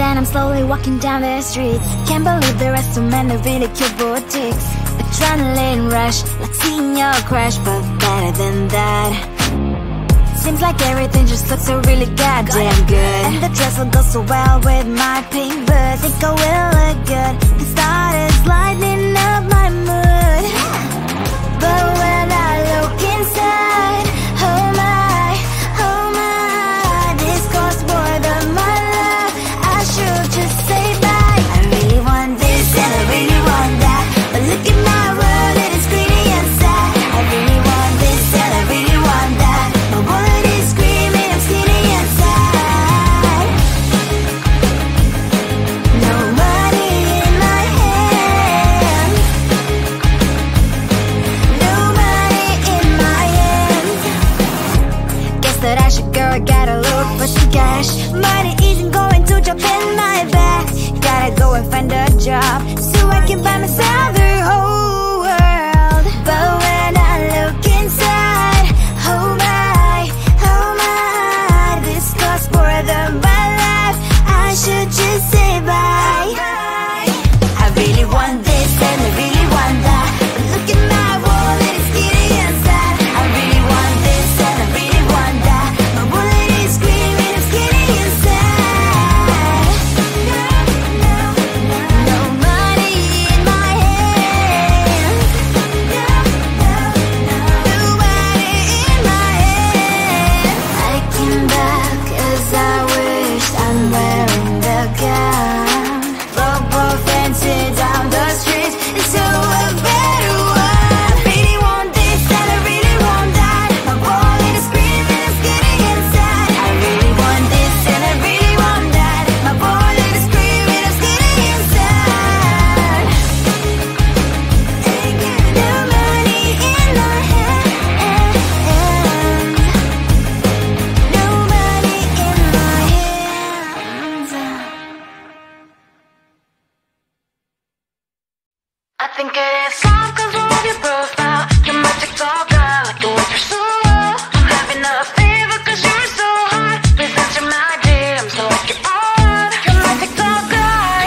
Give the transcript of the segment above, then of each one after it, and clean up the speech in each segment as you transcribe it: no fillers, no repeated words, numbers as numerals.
and I'm slowly walking down the streets. Can't believe there are so many really cute boutiques. Adrenaline rush, like seeing your crush, but better than that. Seems like everything just looks so really goddamn good. And the dress will go so well with my pink boots. Think I will look good. The start is lighting up my mood. But when I look inside, oh my, this costs more than my love. I should just say bye. I really want this and I really want that, but look at my world, it is greedy and sad. I really want this and I really want that, my wallet is screaming, I'm skinny and sad. No money in my hands, no money in my hands. Guess that I should go, gotta look for some cash. Money isn't going to drop in my bag. Gotta go and find a job so I can buy myself the whole world. But when I look inside, oh my, this costs more than my life. I should just say bye. I really want this and I really want that, but look at my wallet, it's skinny and sad. I really want this and I really want that, my wallet is screaming, I'm skinny and sad. No money in my hands, no money in my hands. I came back as I wished, I'm wearing the gown. Football fancy down the street into a better one. I really want this and I really want that, my wallet is screaming, I'm skinny and sad. I really want this and I really want that, my wallet is screaming, I'm skinny and sad. No money in my hands, no money in my hands. I think it is love 'cause I love your profile. You're my TikTok guy, like the way you're so low. I'm having a fever 'cause you're so hot. Please answer my DMs so I can on. You're my TikTok guy.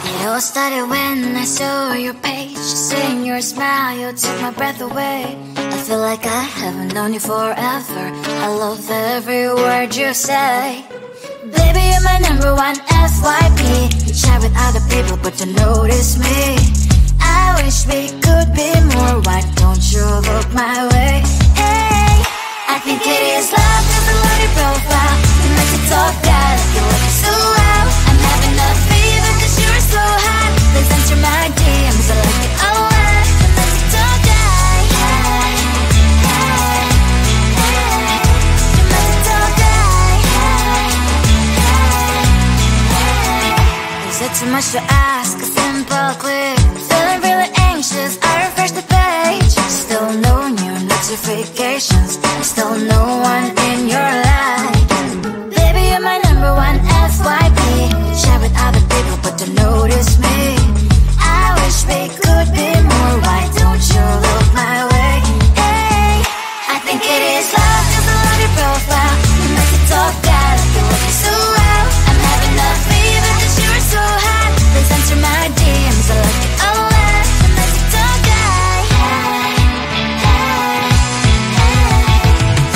It all started when I saw your page. Seeing your smile, you took my breath away. I feel like I haven't known you forever. I love every word you say. Baby, you're my number one FYP. You chat with other people but don't notice me. I wish we could be more. Why don't you look my way? Hey, I think it is love 'cause I love your profile. You make me talk guy, like you look so well. I'm having a fever 'cause you're so hot. Please answer my DMs, I like it a lot. You make me talk guy, hey, hey, hey. You make me talk guy, hey, hey, hey. Is it too much to ask? A simple click. Feeling really anxious, I refresh the page. Still no new notifications, still no one in your life. Baby, you're my number one FYP. Chat with other people but don't notice me. I wish we could be more. Why don't you look my way? Hey, I think it is love 'cause I love your profile. You make me talk guy, like you look so well. I'm having a fever 'cause you're so hot. Please answer my DMs, I like it a lot. You make me talk guy, hey, hey, hey.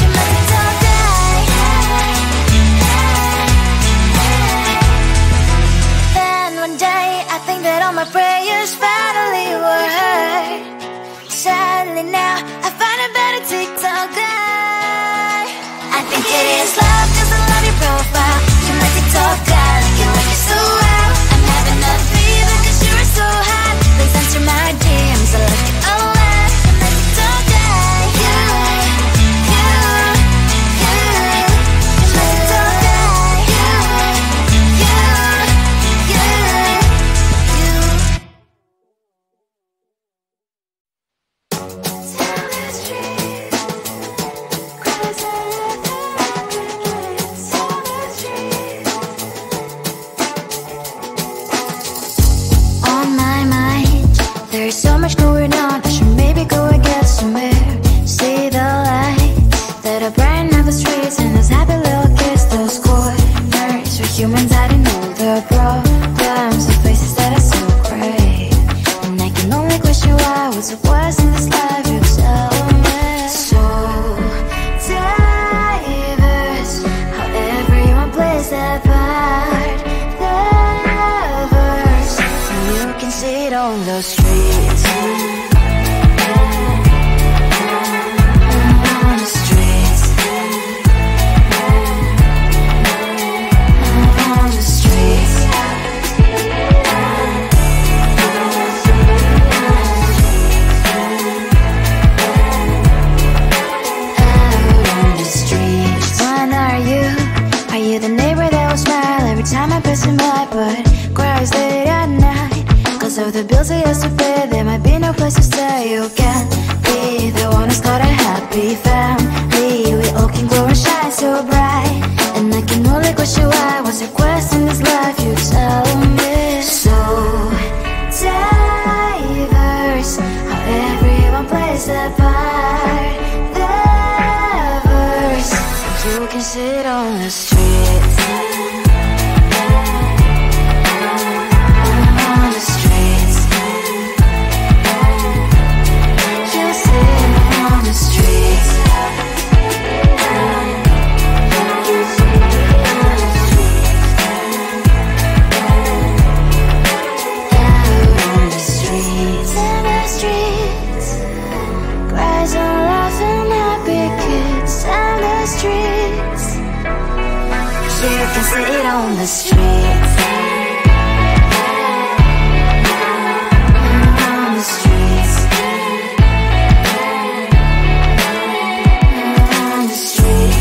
You make me talk guy, hey, hey, hey. Then one day I think that all my prayers finally were heard. Sadly now I find a better TikTok guy. I think it is love 'cause I love your profile. You make me talk guy, like you look so well. I'm having a fever 'cause you're so hot. Please answer my DMs, I like it a lot. You make me talk guy, you make me talk guy, on my mind, there's so much going on. I should maybe go and get some air. See the lights that are brighten up the streets, and those happy little kids, those corners where humans I didn't know. on the streets. On the streets. On the streets. The neighbor that will smile every time I pass him by, but cries late at night. Cause of the bills he has to pay, there might be no place to stay. You can't be the one who's got a happy family. We all can glow and shine so bright, and I can only question why. What's your quest in this life? You tell me. So diverse, how everyone plays their part. Diverse, you can sit on the street. Sit on the streets. On the streets. On the streets.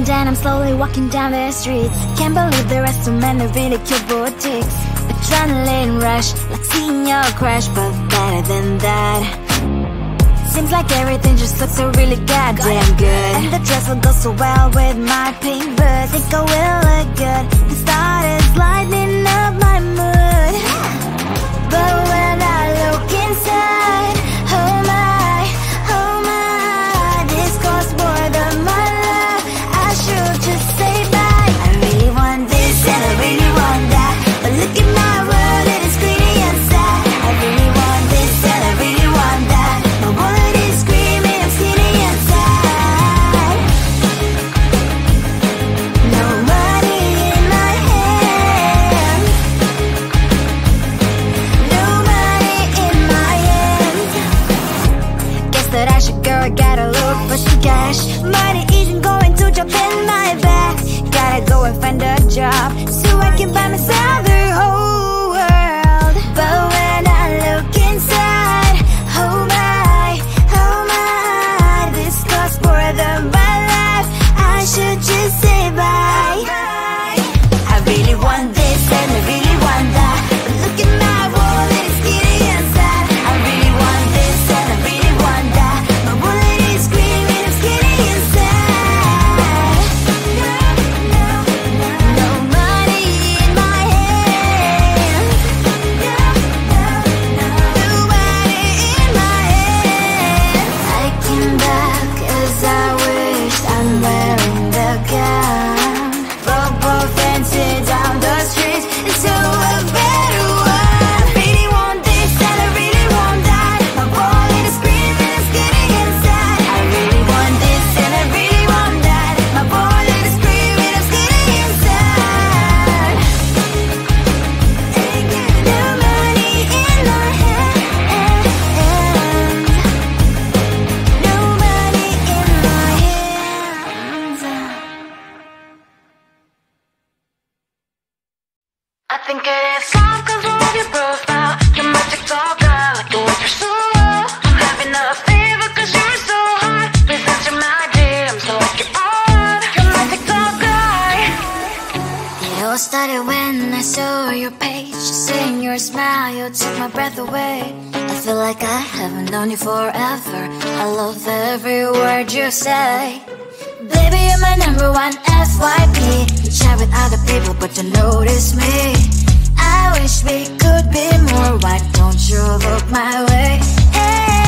And I'm slowly walking down the streets. Can't believe the rest of men are really cute boutiques. Adrenaline rush, like seeing your crush, but better than that. Seems like everything just looks so really goddamn good, and the dress will go so well with my pink boots. Think I will look good. The start is lighting up my mood, but when I look inside, oh my, this costs more than my love. I should just say bye. I really want this and I really want that, but look at my world, it is greedy and sad. I really want this and I really want that, my wallet is screaming, I'm skinny and sad. No money in my hand. you took my breath away. I feel like I haven't known you forever. I love every word you say. Baby, you're my number one FYP. You chat with other people but don't notice me. I wish we could be more. Why don't you look my way? Hey,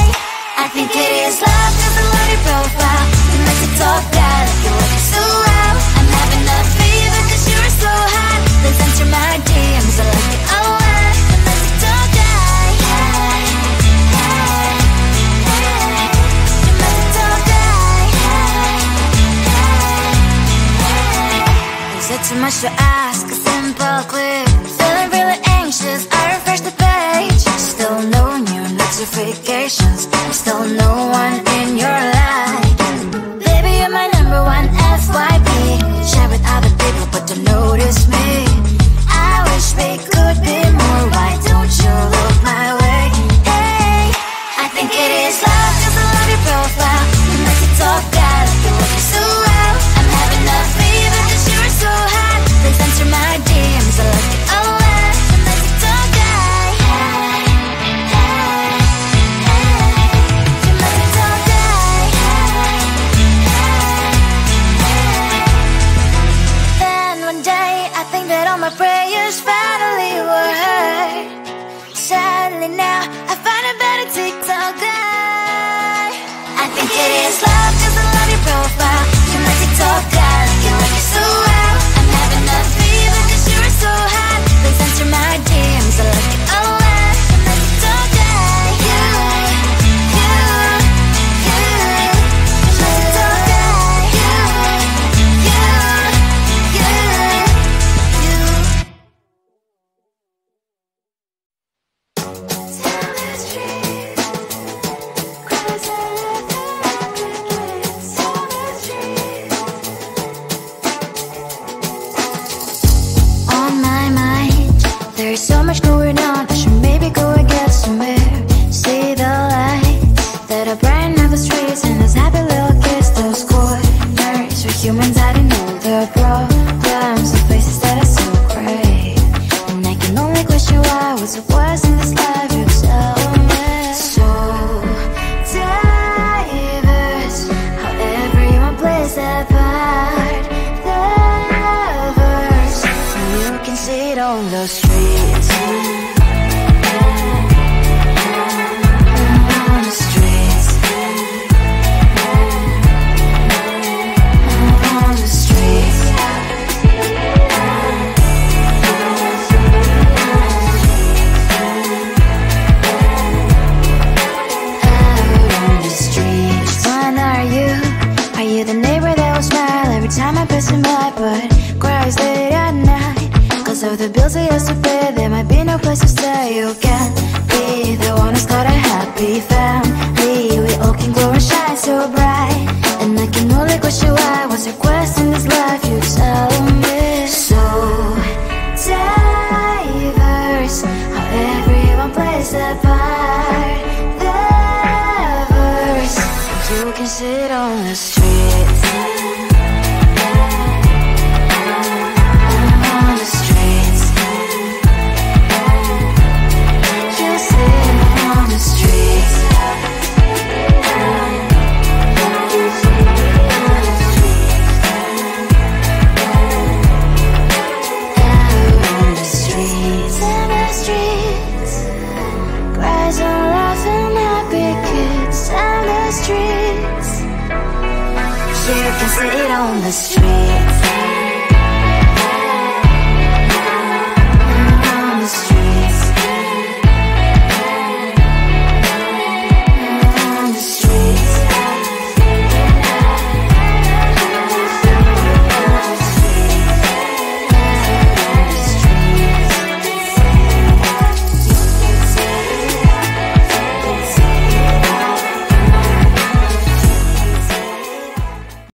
I think it is love, cause I love your profile. You like to talk that, you look so well. I'm having a fever cause you're so hot. Please answer my DMs, I like it a lot. I'm like to talk that. Hey, hey, hey. You like to talk that. Hey, hey, hey. Is it too much to ask? A simple click. Feeling really anxious, I refresh the page. Still no new notifications. Still no one in your life. Baby, you're my number one FYP. Share with other people but don't notice me. I wish we could be more. Why don't you look my way? Hey, I think it is love cause I love your profile. You like to talk that, you look so well. I'm having a fever cause you're so hot. Please answer my DMs, I like it a lot. I'm like to talk that. Hey, hey, hey. You like to talk that. Hey, hey, hey. Then one day I think that all my prayers finally were heard. Sadly now I find a better TikTok guy. I think it is love cause I love your profile. You like to talk that, you like it so well. I'm having a fever cause you're so hot. Please answer my DMs, I like it a lot. I'm like to talk that. You like to talk that. On my mind, there's so much going on. I should maybe go and get somewhere. See the lights that are brighten up the streets, and those happy little kids, those corners where humans hiding all their problems, the places that are so great. And I can only question why. What's the worst in this life? You tell me. So diverse, how everyone plays their part. Diverse, and you can see it on the streets. On the streets. On the streets. Out on the streets. When are you? Are you the neighbor that will smile every time I pass him by, but cries late at night? Cause of the bills he has to pay, there might be no place to stay. You can't be the one who's got a happy family. We all can glow and shine so bright, and I can only question why. What's your quest in this life? You tell me. So diverse, how everyone plays their part. Diverse, you can sit on the streets. On the streets. You sit on the streets. Out on the streets. In the streets. Cries and laughing happy kids. On the streets. You can sit on the streets.